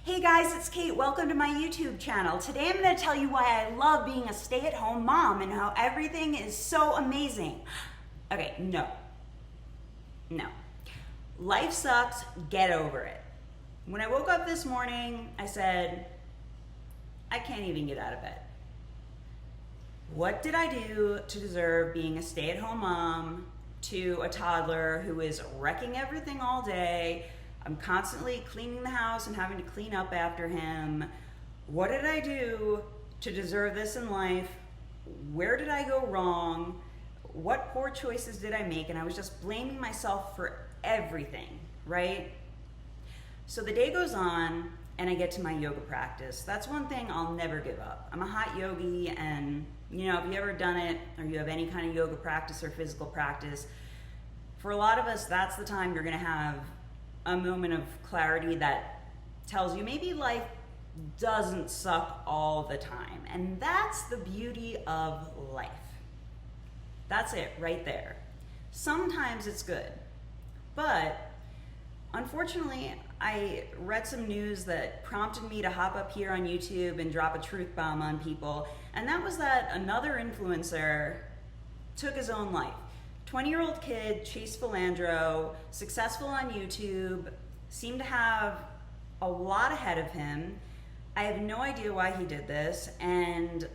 Hey guys, it's Kate. Welcome to my YouTube channel. Today I'm going to tell you why I love being a stay-at-home mom and how everything is so amazing. Okay, no. Life sucks. Get over it. When I woke up this morning, I said, I can't even get out of bed. What did I do to deserve being a stay-at-home mom to a toddler who is wrecking everything all day? I'm constantly cleaning the house and having to clean up after him. What did I do to deserve this in life? Where did I go wrong? What poor choices did I make? And I was just blaming myself for everything, right? So the day goes on and I get to my yoga practice. That's one thing I'll never give up. I'm a hot yogi, and if you ever done it or you have any kind of yoga practice or physical practice, for a lot of us, that's the time you're gonna have a moment of clarity that tells you maybe life doesn't suck all the time. And that's the beauty of life. That's it right there. Sometimes it's good, but unfortunately, I read some news that prompted me to hop up here on YouTube and drop a truth bomb on people, and that was that another influencer took his own life. 20-year-old kid, Chase Philandro, successful on YouTube, seemed to have a lot ahead of him. I have no idea why he did this, and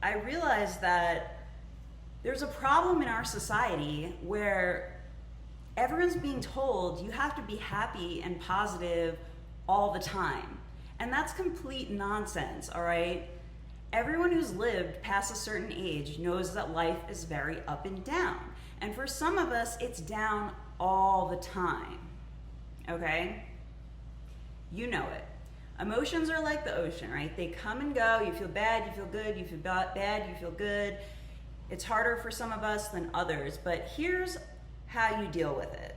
I realized that there's a problem in our society where everyone's being told you have to be happy and positive all the time. And that's complete nonsense, all right? Everyone who's lived past a certain age knows that life is very up and down. And for some of us, it's down all the time, okay? You know it. Emotions are like the ocean, right? They come and go. You feel bad, you feel good, you feel bad, you feel good. It's harder for some of us than others, but here's how you deal with it.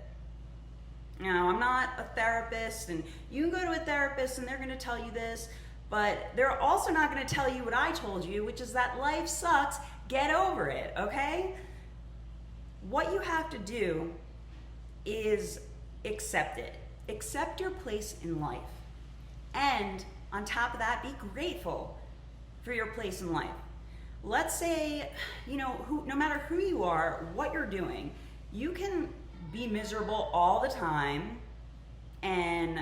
Now, I'm not a therapist, and you can go to a therapist and they're gonna tell you this, but they're also not gonna tell you what I told you, which is that life sucks, get over it, okay? What you have to do is accept it. Accept your place in life. And on top of that, be grateful for your place in life. Let's say, no matter who you are, what you're doing, you can be miserable all the time and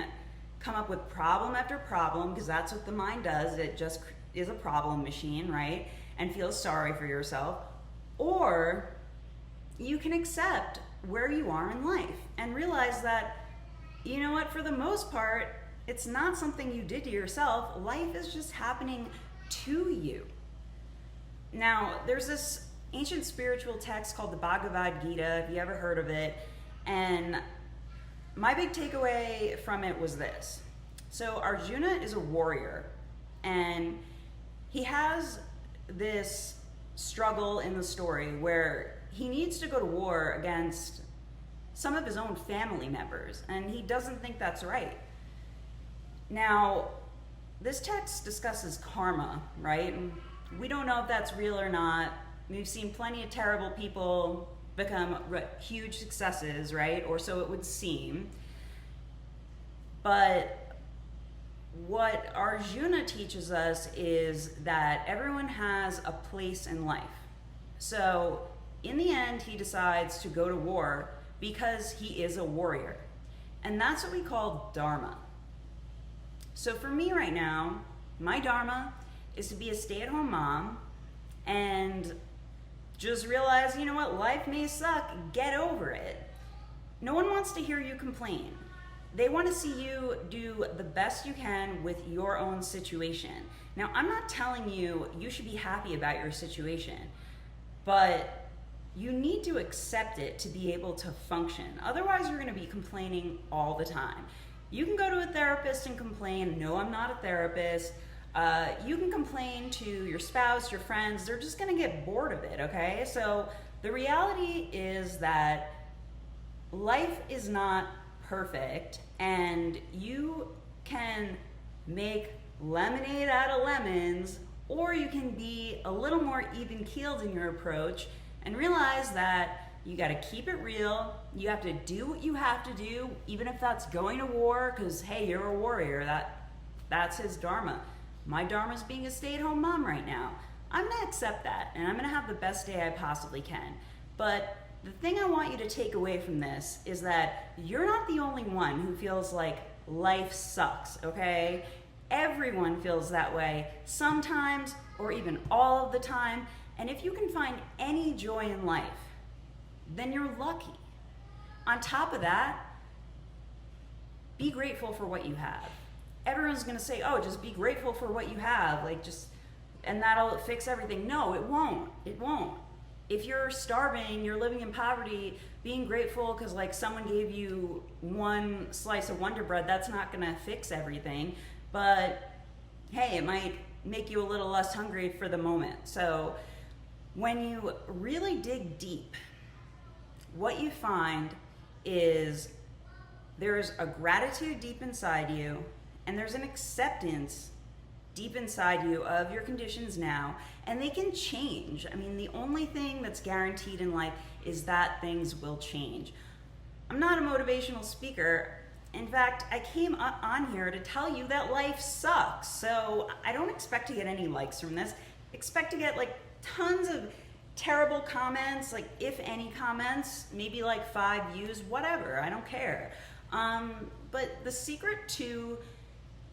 come up with problem after problem, because that's what the mind does. It just is a problem machine, right? And feel sorry for yourself. Or you can accept where you are in life and realize that, for the most part, it's not something you did to yourself. Life is just happening to you. Now, there's this ancient spiritual text called the Bhagavad Gita, if you ever heard of it, and my big takeaway from it was this. So Arjuna is a warrior, and he has this struggle in the story where he needs to go to war against some of his own family members, and he doesn't think that's right. Now, this text discusses karma, right? And we don't know if that's real or not. We've seen plenty of terrible people become huge successes, right? Or so it would seem. But what Arjuna teaches us is that everyone has a place in life. So in the end, he decides to go to war because he is a warrior. And that's what we call dharma. So for me right now, my dharma is to be a stay-at-home mom and just realize, life may suck, get over it. No one wants to hear you complain. They want to see you do the best you can with your own situation. Now, I'm not telling you should be happy about your situation, but you need to accept it to be able to function. Otherwise, you're going to be complaining all the time. You can go to a therapist and complain. No, I'm not a therapist. You can complain to your spouse, your friends. They're just going to get bored of it, okay? So the reality is that life is not perfect, and you can make lemonade out of lemons, or you can be a little more even-keeled in your approach and realize that you got to keep it real. You have to do what you have to do, even if that's going to war, because hey, you're a warrior. That's his dharma. My dharma is being a stay-at-home mom right now. I'm gonna accept that, and I'm gonna have the best day I possibly can. But the thing I want you to take away from this is that you're not the only one who feels like life sucks, okay? Everyone feels that way sometimes or even all of the time. And if you can find any joy in life, then you're lucky. On top of that, be grateful for what you have. Everyone's gonna say, oh, just be grateful for what you have, and that'll fix everything. No, it won't. It won't. If you're starving, you're living in poverty, being grateful because someone gave you one slice of Wonder Bread, that's not gonna fix everything. But hey, it might make you a little less hungry for the moment. So when you really dig deep, what you find is there's a gratitude deep inside you, and there's an acceptance deep inside you of your conditions now, and they can change. I mean, the only thing that's guaranteed in life is that things will change. I'm not a motivational speaker. In fact, I came on here to tell you that life sucks. So I don't expect to get any likes from this. Expect to get tons of terrible comments, if any comments, maybe 5 views, whatever, I don't care. But the secret to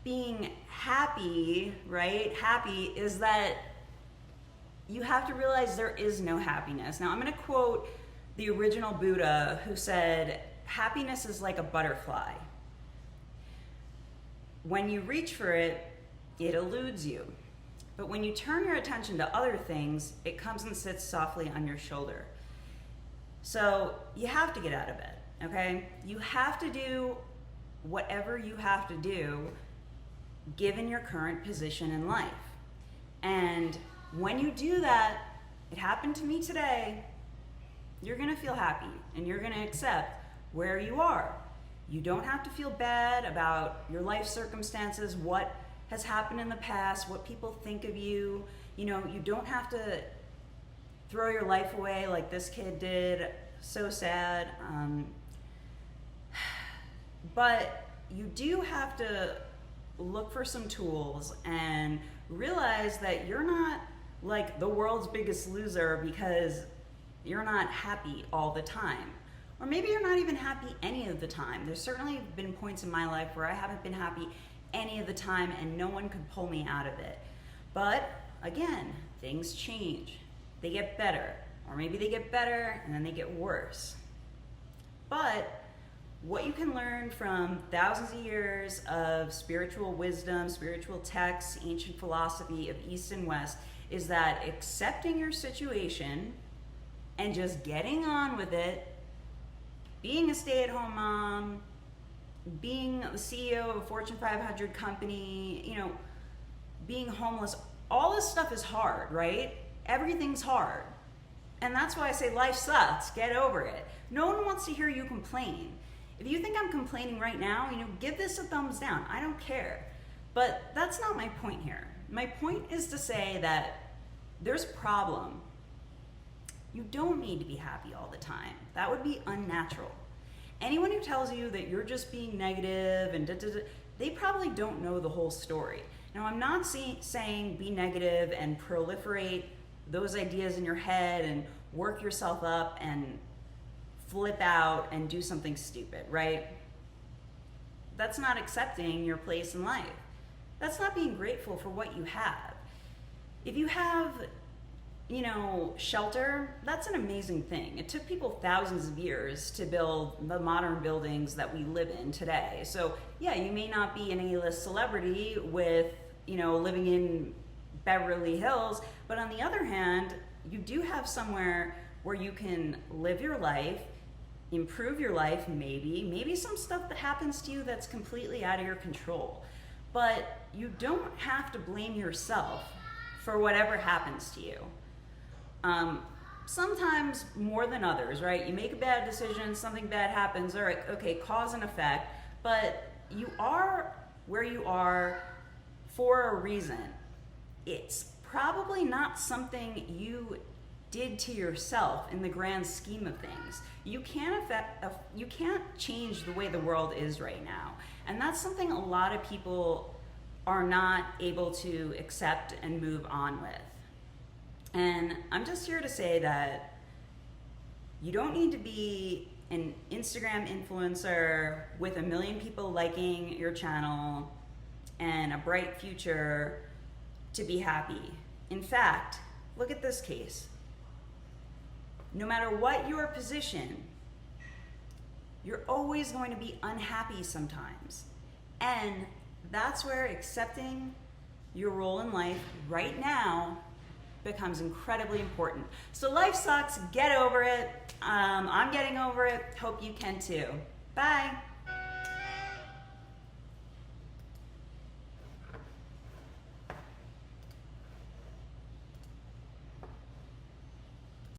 being happy, right? Happy is that you have to realize there is no happiness. Now I'm gonna quote the original Buddha who said, happiness is like a butterfly. When you reach for it, it eludes you. But when you turn your attention to other things, it comes and sits softly on your shoulder. So you have to get out of bed, okay? You have to do whatever you have to do given your current position in life. And when you do that, it happened to me today, you're gonna feel happy and you're gonna accept where you are. You don't have to feel bad about your life circumstances, what has happened in the past, what people think of you. You don't have to throw your life away like this kid did. So sad. But you do have to look for some tools and realize that you're not the world's biggest loser because you're not happy all the time. Or maybe you're not even happy any of the time. There's certainly been points in my life where I haven't been happy any of the time and no one could pull me out of it. But again, things change. They get better. Or maybe they get better and then they get worse. But what you can learn from thousands of years of spiritual wisdom, spiritual texts, ancient philosophy of East and West is that accepting your situation and just getting on with it, being a stay-at-home mom, being the CEO of a Fortune 500 company, being homeless, all this stuff is hard, right? Everything's hard. And that's why I say life sucks, get over it. No one wants to hear you complain. If you think I'm complaining right now, give this a thumbs down. I don't care. But that's not my point here. My point is to say that there's a problem. You don't need to be happy all the time. That would be unnatural. Anyone who tells you that you're just being negative and they probably don't know the whole story. Now, I'm not saying be negative and proliferate those ideas in your head and work yourself up and flip out and do something stupid, right? That's not accepting your place in life. That's not being grateful for what you have. If you have, shelter, that's an amazing thing. It took people thousands of years to build the modern buildings that we live in today. So yeah, you may not be an A-list celebrity with, living in Beverly Hills, but on the other hand, you do have somewhere where you can live your life, improve your life, maybe some stuff that happens to you that's completely out of your control. But you don't have to blame yourself for whatever happens to you. Sometimes more than others, right? You make a bad decision, something bad happens, all right, okay, cause and effect, but you are where you are for a reason. It's probably not something you did to yourself in the grand scheme of things. You can't change the way the world is right now. And that's something a lot of people are not able to accept and move on with. And I'm just here to say that you don't need to be an Instagram influencer with 1 million people liking your channel and a bright future to be happy. In fact, look at this case. No matter what your position, you're always going to be unhappy sometimes. And that's where accepting your role in life right now becomes incredibly important. So life sucks, get over it. I'm getting over it. Hope you can too. Bye.